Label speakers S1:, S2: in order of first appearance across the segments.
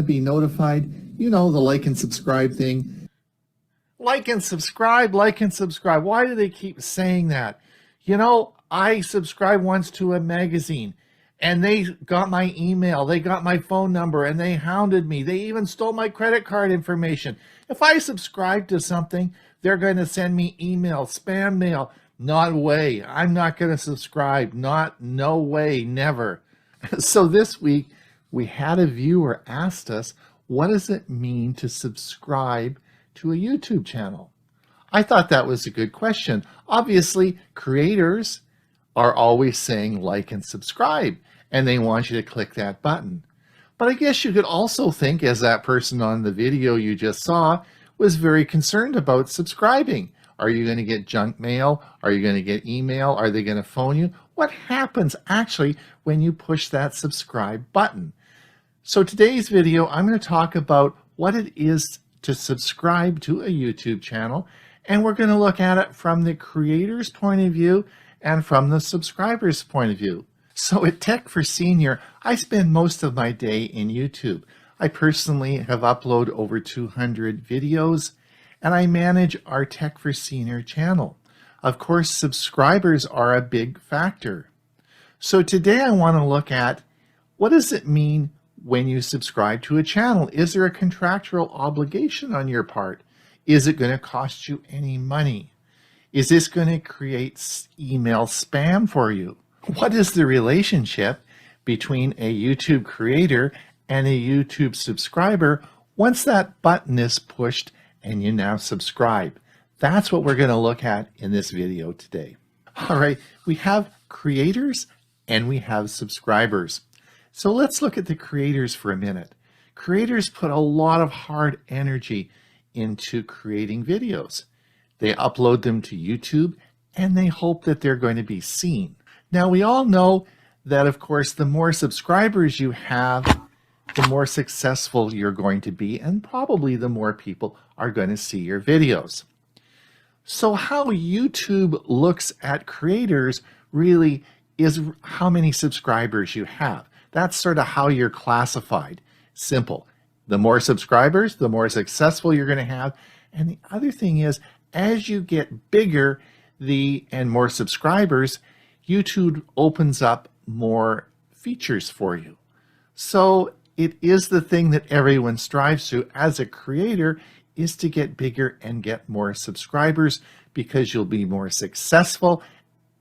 S1: to be notified, you know, the like and subscribe thing. Like and subscribe, like and subscribe. Why do they keep saying that? You know, I subscribed once to a magazine and they got my email, they got my phone number, and they hounded me. They even stole my credit card information. If I subscribe to something, they're going to send me email, spam mail. Not way. I'm not going to subscribe. No way, never. So this week, we had a viewer asked us, what does it mean to subscribe to a YouTube channel? I thought that was a good question. Obviously, creators are always saying like and subscribe, and they want you to click that button. But I guess you could also think, as that person on the video you just saw was very concerned about subscribing. Are you going to get junk mail? Are you going to get email? Are they going to phone you? What happens actually when you push that subscribe button? So today's video, I'm going to talk about what it is to subscribe to a YouTube channel, and we're going to look at it from the creator's point of view and from the subscriber's point of view. So at Tech for Senior, I spend most of my day in YouTube. I personally have uploaded over 200 videos, and I manage our Tech for Senior channel. Of course, subscribers are a big factor. So today I want to look at, what does it mean when you subscribe to a channel? Is there a contractual obligation on your part? Is it going to cost you any money? Is this going to create email spam for you? What is the relationship between a YouTube creator and a YouTube subscriber once that button is pushed and you now subscribe? That's what we're going to look at in this video today. All right, we have creators and we have subscribers. So let's look at the creators for a minute. Creators put a lot of hard energy into creating videos. They upload them to YouTube and they hope that they're going to be seen. Now, we all know that, of course, the more subscribers you have, the more successful you're going to be, and probably the more people are going to see your videos. So how YouTube looks at creators really is how many subscribers you have. That's sort of how you're classified. Simple. The more subscribers, the more successful you're going to have. And the other thing is, as you get bigger and more subscribers, YouTube opens up more features for you. So it is the thing that everyone strives to as a creator, is to get bigger and get more subscribers, because you'll be more successful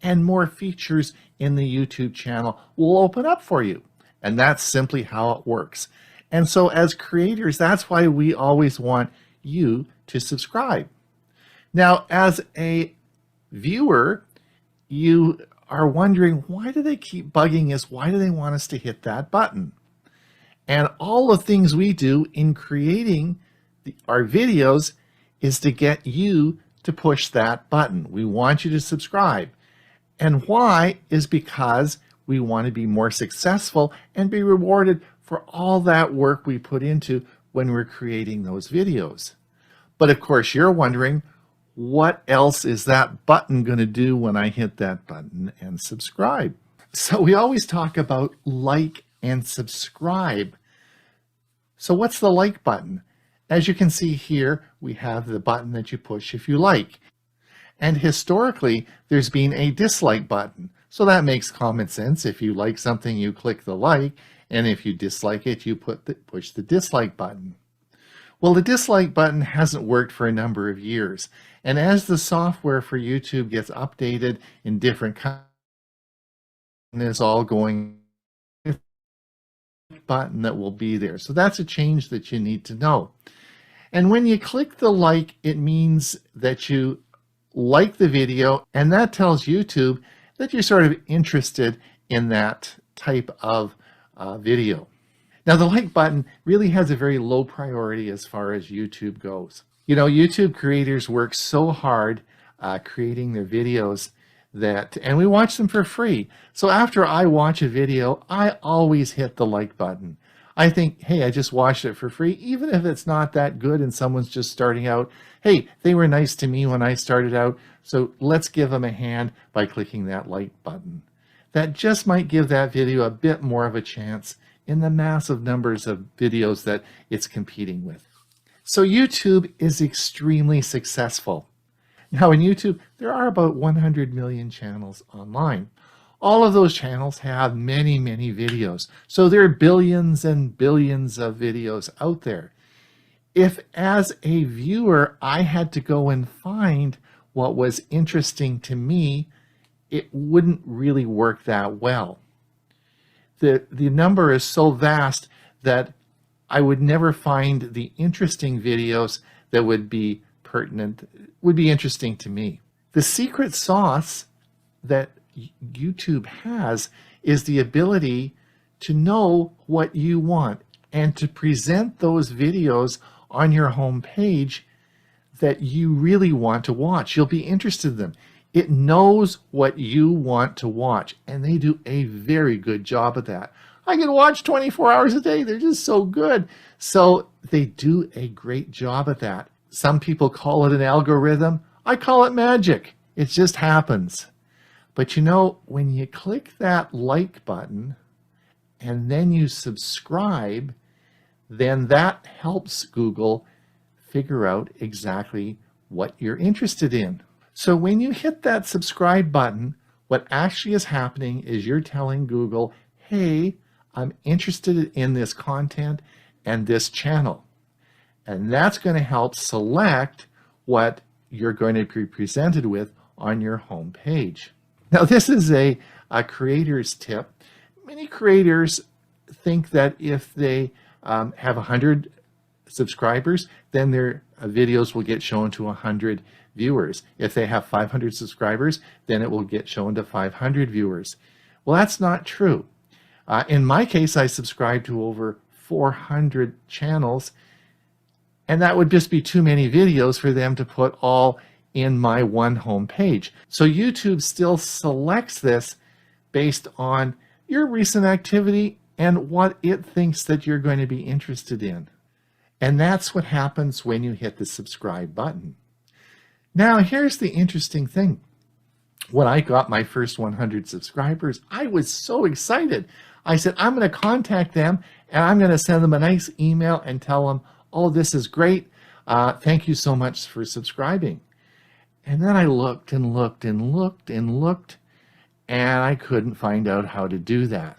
S1: and more features in the YouTube channel will open up for you. And that's simply how it works. And so as creators, that's why we always want you to subscribe. Now, as a viewer, you are wondering, why do they keep bugging us? Why do they want us to hit that button? And all the things we do in creating our videos is to get you to push that button. We want you to subscribe. And why is because we want to be more successful and be rewarded for all that work we put into when we're creating those videos. But of course, you're wondering, what else is that button going to do when I hit that button and subscribe? So we always talk about like and subscribe. So what's the like button? As you can see here, we have the button that you push if you like. And historically, there's been a dislike button. So that makes common sense. If you like something, you click the like, and if you dislike it, you push the dislike button. Well, the dislike button hasn't worked for a number of years. And as the software for YouTube gets updated in different countries, it's all going button that will be there. So that's a change that you need to know. And when you click the like, it means that you like the video, and that tells YouTube that you're sort of interested in that type of video. Now, the like button really has a very low priority as far as YouTube goes. You know, YouTube creators work so hard creating their videos and we watch them for free. So after I watch a video, I always hit the like button. I think, hey, I just watched it for free, even if it's not that good and someone's just starting out. Hey, they were nice to me when I started out, so let's give them a hand by clicking that like button. That just might give that video a bit more of a chance in the massive numbers of videos that it's competing with. So YouTube is extremely successful. Now in YouTube, there are about 100 million channels online. All of those channels have many, many videos. So there are billions and billions of videos out there. If as a viewer, I had to go and find what was interesting to me, it wouldn't really work that well. The number is so vast that I would never find the interesting videos that would be pertinent, would be interesting to me. The secret sauce that YouTube has is the ability to know what you want and to present those videos on your home page that you really want to watch. You'll be interested in them. It knows what you want to watch, and they do a very good job of that. I can watch 24 hours a day. They're just so good. So they do a great job at that. Some people call it an algorithm. I call it magic. It just happens. But you know, when you click that like button and then you subscribe, then that helps Google figure out exactly what you're interested in. So when you hit that subscribe button, what actually is happening is you're telling Google, hey, I'm interested in this content and this channel. And that's going to help select what you're going to be presented with on your home page. Now, this is a creator's tip. Many creators think that if they have 100 subscribers, then their videos will get shown to 100 viewers. If they have 500 subscribers, then it will get shown to 500 viewers. Well, that's not true. In my case, I subscribe to over 400 channels, and that would just be too many videos for them to put all in my one home page. So YouTube still selects this based on your recent activity and what it thinks that you're going to be interested in. And that's what happens when you hit the subscribe button. Now, here's the interesting thing. When I got my first 100 subscribers, I was so excited. I said, I'm going to contact them and I'm going to send them a nice email and tell them, oh, this is great. Thank you so much for subscribing. And then I looked and looked and looked and looked, and I couldn't find out how to do that.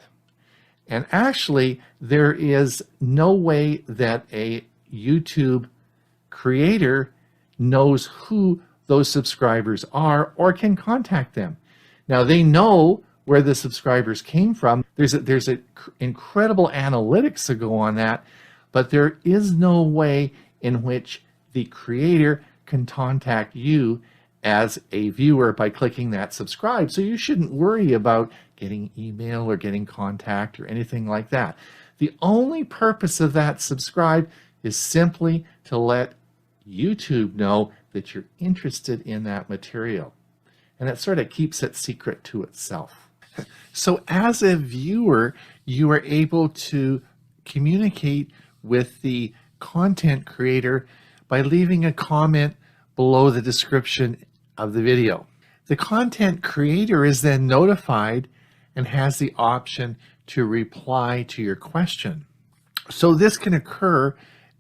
S1: And actually, there is no way that a YouTube creator knows who those subscribers are or can contact them. Now, they know where the subscribers came from. There's an incredible analytics to go on that, but there is no way in which the creator can contact you as a viewer by clicking that subscribe. So you shouldn't worry about getting email or getting contact or anything like that. The only purpose of that subscribe is simply to let YouTube know that you're interested in that material. And it sort of keeps it secret to itself. So as a viewer, you are able to communicate with the content creator by leaving a comment below the description of the video. The content creator is then notified and has the option to reply to your question. So this can occur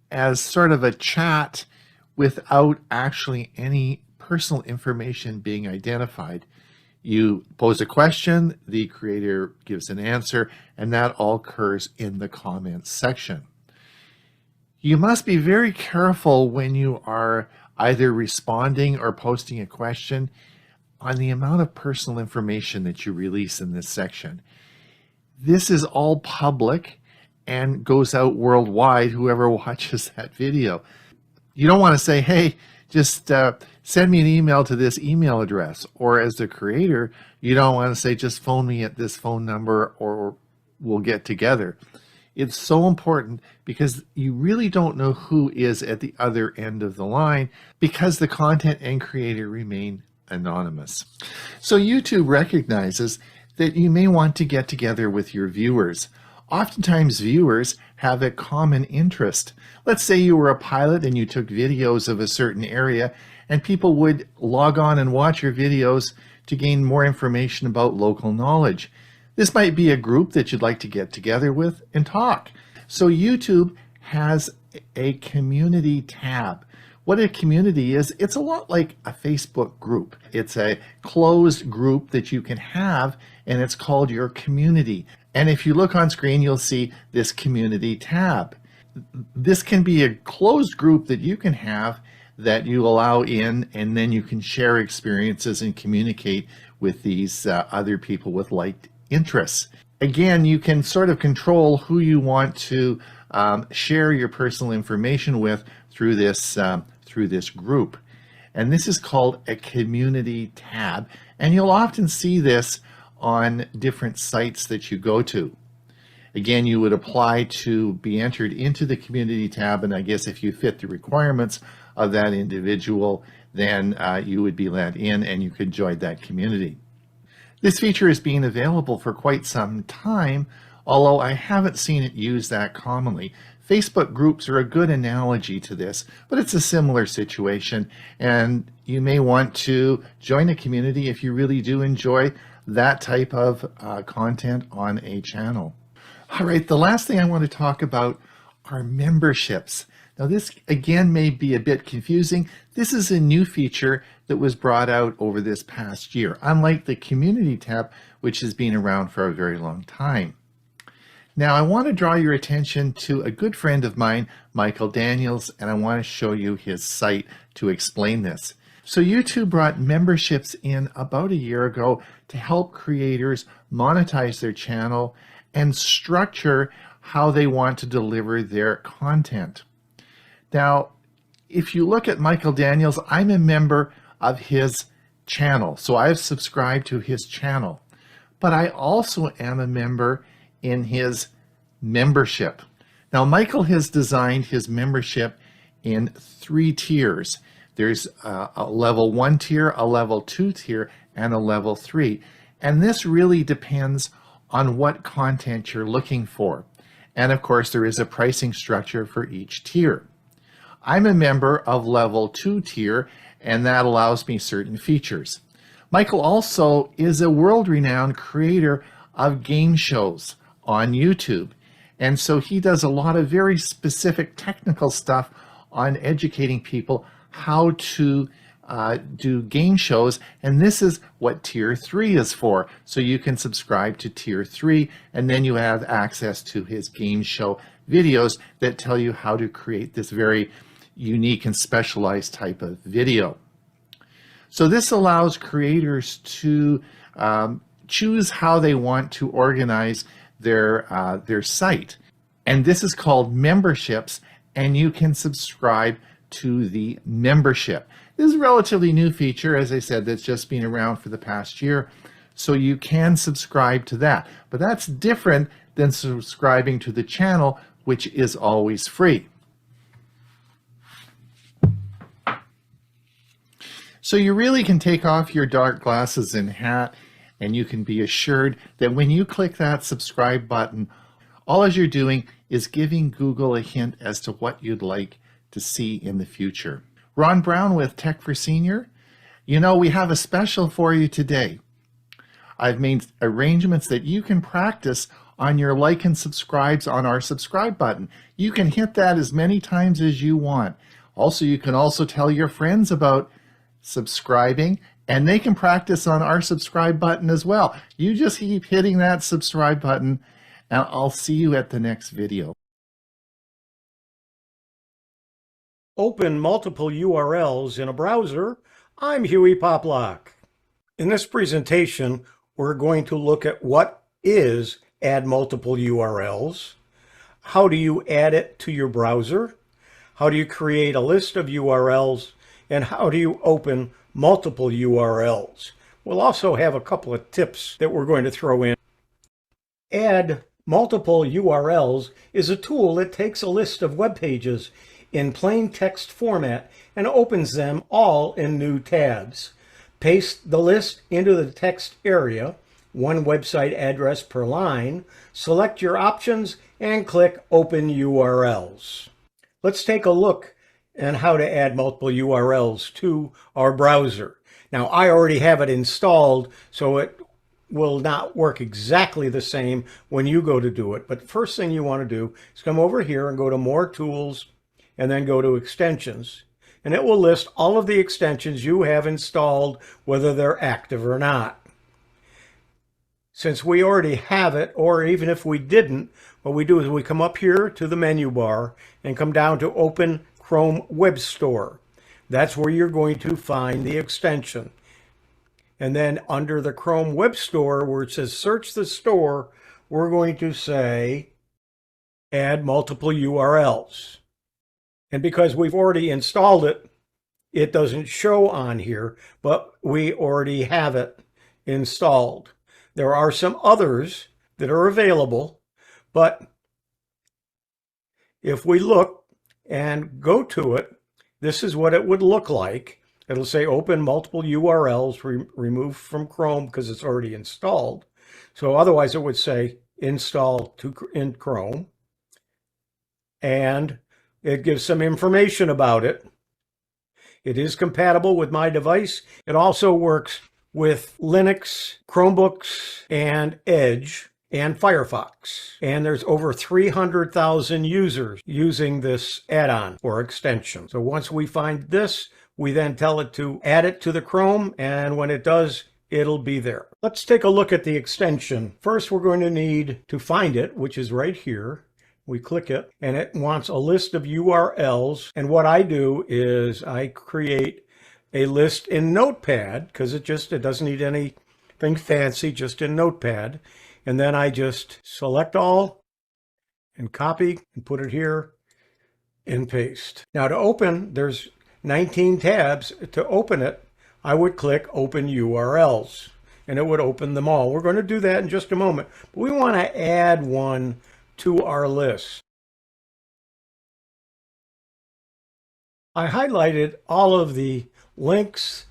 S1: as sort of a chat without actually any personal information being identified. You pose a question, the creator gives an answer, and that all occurs in the comments section. You must be very careful when you are either responding or posting a question on the amount of personal information that you release in this section. This is all public and goes out worldwide, whoever watches that video. You don't want to say, hey, just send me an email to this email address. Or as the creator, you don't want to say, just phone me at this phone number or we'll get together. It's so important because you really don't know who is at the other end of the line because the content and creator remain anonymous. So YouTube recognizes that you may want to get together with your viewers. Oftentimes viewers have a common interest. Let's say you were a pilot and you took videos of a certain area and people would log on and watch your videos to gain more information about local knowledge. This might be a group that you'd like to get together with and talk. So YouTube has a community tab. What a community is, it's a lot like a Facebook group. It's a closed group that you can have, and it's called your community. And if you look on screen, you'll see this community tab. This can be a closed group that you can have that you allow in, and then you can share experiences and communicate with these other people with like interests. Again, you can sort of control who you want to share your personal information with through this group. And this is called a community tab. And you'll often see this on different sites that you go to. Again, you would apply to be entered into the community tab, and I guess if you fit the requirements of that individual, then you would be let in and you could join that community. This feature is being available for quite some time, although I haven't seen it used that commonly. Facebook groups are a good analogy to this, but it's a similar situation, and you may want to join a community if you really do enjoy that type of content on a channel. All right, the last thing I want to talk about are memberships. Now this again may be a bit confusing. This is a new feature that was brought out over this past year, unlike the community tab, which has been around for a very long time. Now I want to draw your attention to a good friend of mine, Michael Daniels, and I want to show you his site to explain this. So YouTube brought memberships in about a year ago to help creators monetize their channel and structure how they want to deliver their content. Now, if you look at Michael Daniels, I'm a member of his channel, so I've subscribed to his channel, but I also am a member in his membership. Now, Michael has designed his membership in 3 tiers. There's a level 1 tier, a level 2 tier, and a level 3. And this really depends on what content you're looking for. And of course, there is a pricing structure for each tier. I'm a member of level 2 tier, and that allows me certain features. Michael also is a world-renowned creator of game shows on YouTube. And so he does a lot of very specific technical stuff on educating people how to do game shows, and this is what tier 3 is for. So you can subscribe to tier 3, and then you have access to his game show videos that tell you how to create this very unique and specialized type of video. So this allows creators to choose how they want to organize their site. And this is called memberships, and you can subscribe to the membership. This is a relatively new feature, as I said, that's just been around for the past year. So you can subscribe to that. But that's different than subscribing to the channel, which is always free. So you really can take off your dark glasses and hat, and you can be assured that when you click that subscribe button, all you're doing is giving Google a hint as to what you'd like to see in the future. Ron Brown with Tech for Senior. You know, we have a special for you today. I've made arrangements that you can practice on your like and subscribes on our subscribe button. You can hit that as many times as you want. Also, you can also tell your friends about subscribing, and they can practice on our subscribe button as well. You just keep hitting that subscribe button, and I'll see you at the next video.
S2: Open multiple URLs in a browser. I'm Hewie Poplock. In this presentation, we're going to look at what is add multiple URLs, how do you add it to your browser, how do you create a list of URLs, and how do you open multiple URLs. We'll also have a couple of tips that we're going to throw in. Add multiple URLs is a tool that takes a list of web pages in plain text format and opens them all in new tabs. Paste the list into the text area, one website address per line, select your options, and click Open URLs. Let's take a look at how to add multiple URLs to our browser. Now, I already have it installed, so it will not work exactly the same when you go to do it. But the first thing you want to do is come over here and go to More Tools and then go to Extensions. And it will list all of the extensions you have installed, whether they're active or not. Since we already have it, or even if we didn't, what we do is we come up here to the menu bar and come down to Open Chrome Web Store. That's where you're going to find the extension. And then under the Chrome Web Store, where it says Search the Store, we're going to say Add Multiple URLs. And because we've already installed it, it doesn't show on here, but we already have it installed. There are some others that are available, but if we look and go to it, this is what it would look like. It'll say Open Multiple URLs, remove from Chrome because it's already installed. So otherwise it would say Install in Chrome. And it gives some information about it. It is compatible with my device. It also works with Linux, Chromebooks, and Edge, and Firefox. And there's over 300,000 users using this add-on or extension. So once we find this, we then tell it to add it to the Chrome, and when it does, it'll be there. Let's take a look at the extension. First, we're going to need to find it, which is right here. We click it, and it wants a list of URLs. And what I do is I create a list in Notepad, because it doesn't need anything fancy, just in Notepad. And then I just select all and copy and put it here and paste. Now to open, there's 19 tabs. To open it, I would click Open URLs, and it would open them all. We're going to do that in just a moment. But we want to add one to our list. I highlighted all of the links,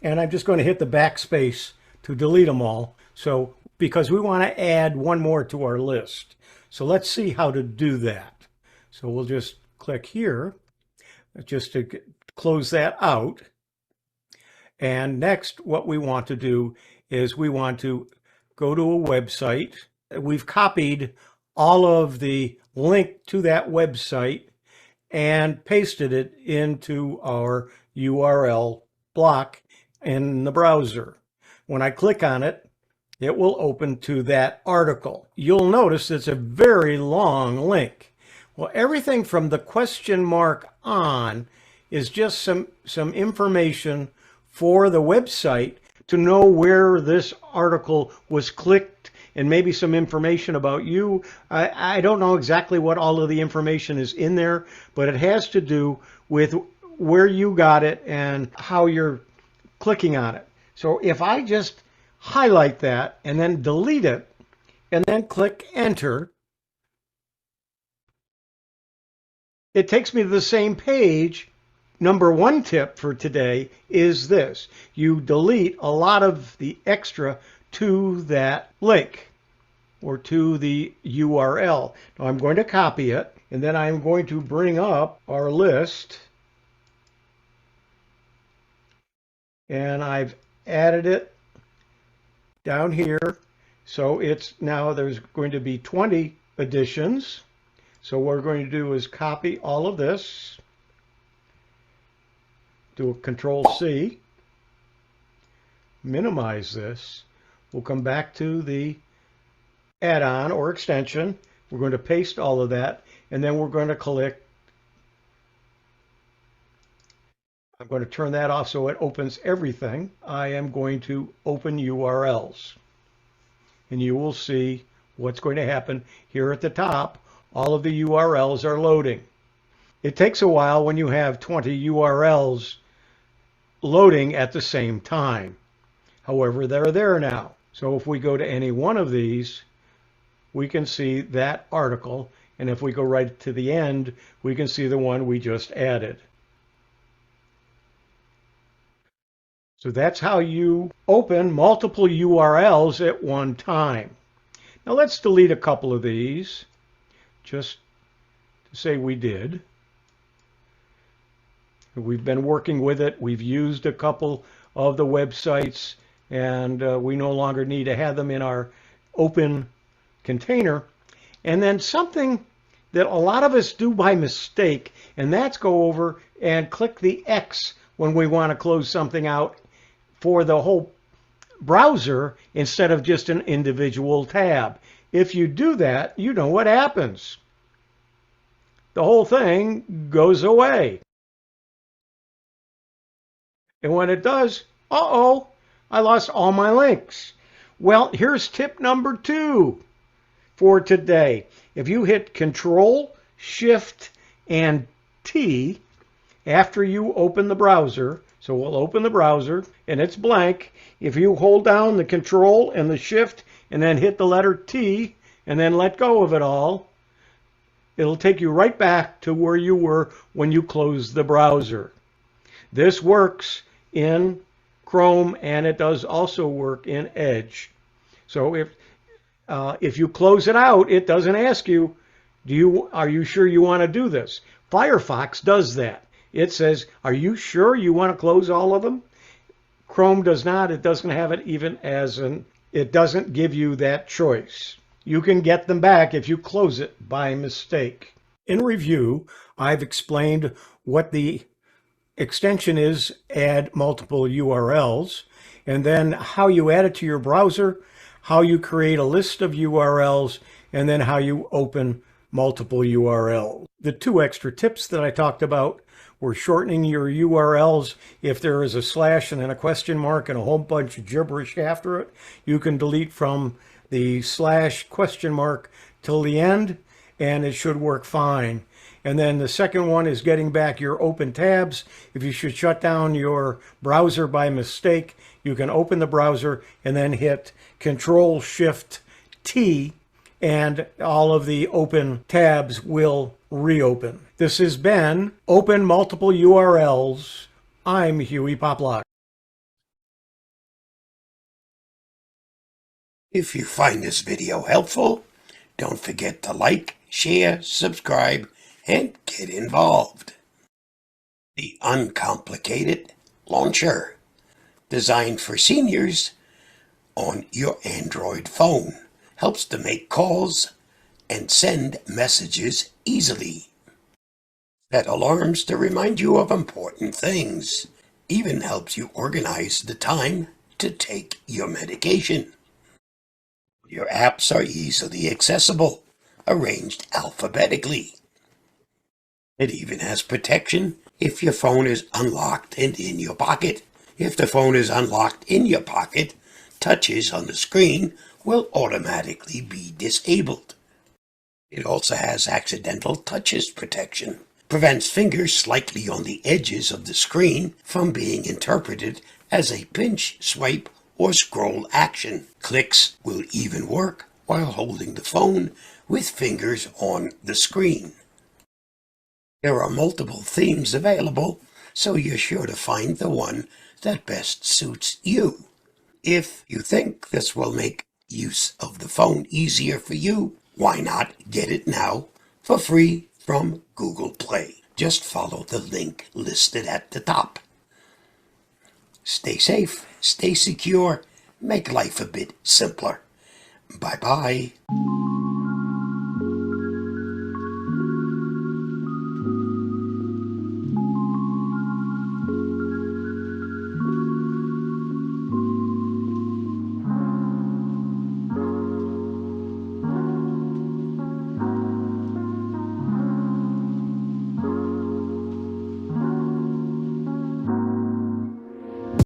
S2: and I'm just going to hit the backspace to delete them all. So because we want to add one more to our list. So let's see how to do that. So we'll just click here just to close that out. And next, what we want to do is we want to go to a website. We've copied all of the link to that website and pasted it into our URL block in the browser. When I click on it, it will open to that article. You'll notice it's a very long link. Well, everything from the question mark on is just some information for the website to know where this article was clicked, and maybe some information about you. I don't know exactly what all of the information is in there, but it has to do with where you got it and how you're clicking on it. So if I just highlight that and then delete it and then click Enter, it takes me to the same page. Number one tip for today is this: you delete a lot of the extra to that link or to the URL. Now I'm going to copy it, and then I'm going to bring up our list, and I've added it down here. So it's now there's going to be 20 editions. So what we're going to do is copy all of this, do a Control-C, minimize this. We'll come back to the add-on or extension. We're going to paste all of that, and then we're going to click. I'm going to turn that off so it opens everything. I am going to open URLs, and you will see what's going to happen here at the top. All of the URLs are loading. It takes a while when you have 20 URLs loading at the same time. However, they're there now. So if we go to any one of these, we can see that article. And if we go right to the end, we can see the one we just added. So that's how you open multiple URLs at one time. Now let's delete a couple of these, just to say we did. We've been working with it. We've used a couple of the websites, and we no longer need to have them in our open container. And then something that a lot of us do by mistake, and that's go over and click the X when we want to close something out for the whole browser instead of just an individual tab. If you do that, you know what happens. The whole thing goes away. And when it does, uh-oh, I lost all my links. Well, here's tip number 2 for today. If you hit Control, Shift, and T after you open the browser, so we'll open the browser and it's blank. If you hold down the Control and the Shift and then hit the letter T and then let go of it all, it'll take you right back to where you were when you closed the browser. This works in Chrome and it does also work in Edge. So if you close it out, it doesn't ask you, are you sure you want to do this? Firefox does that. It says, are you sure you want to close all of them? Chrome does not. It doesn't have it even as it doesn't give you that choice. You can get them back if you close it by mistake. In review, I've explained what the extension is, add multiple URLs, and then how you add it to your browser, how you create a list of URLs, and then how you open multiple URLs. The 2 extra tips that I talked about were shortening your URLs. If there is a slash and then a question mark and a whole bunch of gibberish after it, you can delete from the slash question mark till the end, and it should work fine. And then the second one is getting back your open tabs. If you should shut down your browser by mistake, you can open the browser and then hit Control Shift T and all of the open tabs will reopen. This has been Open Multiple URLs. I'm Hewie Poplock.
S3: If you find this video helpful, don't forget to like, share, subscribe, and get involved. The Uncomplicated Launcher, designed for seniors on your Android phone, helps to make calls and send messages easily. Set alarms to remind you of important things. Even helps you organize the time to take your medication. Your apps are easily accessible, arranged alphabetically. It even has protection if your phone is unlocked and in your pocket. If the phone is unlocked in your pocket, touches on the screen will automatically be disabled. It also has accidental touches protection. Prevents fingers slightly on the edges of the screen from being interpreted as a pinch, swipe, or scroll action. Clicks will even work while holding the phone with fingers on the screen. There are multiple themes available, so you're sure to find the one that best suits you. If you think this will make use of the phone easier for you, why not get it now for free from Google Play? Just follow the link listed at the top. Stay safe, stay secure, make life a bit simpler. Bye-bye.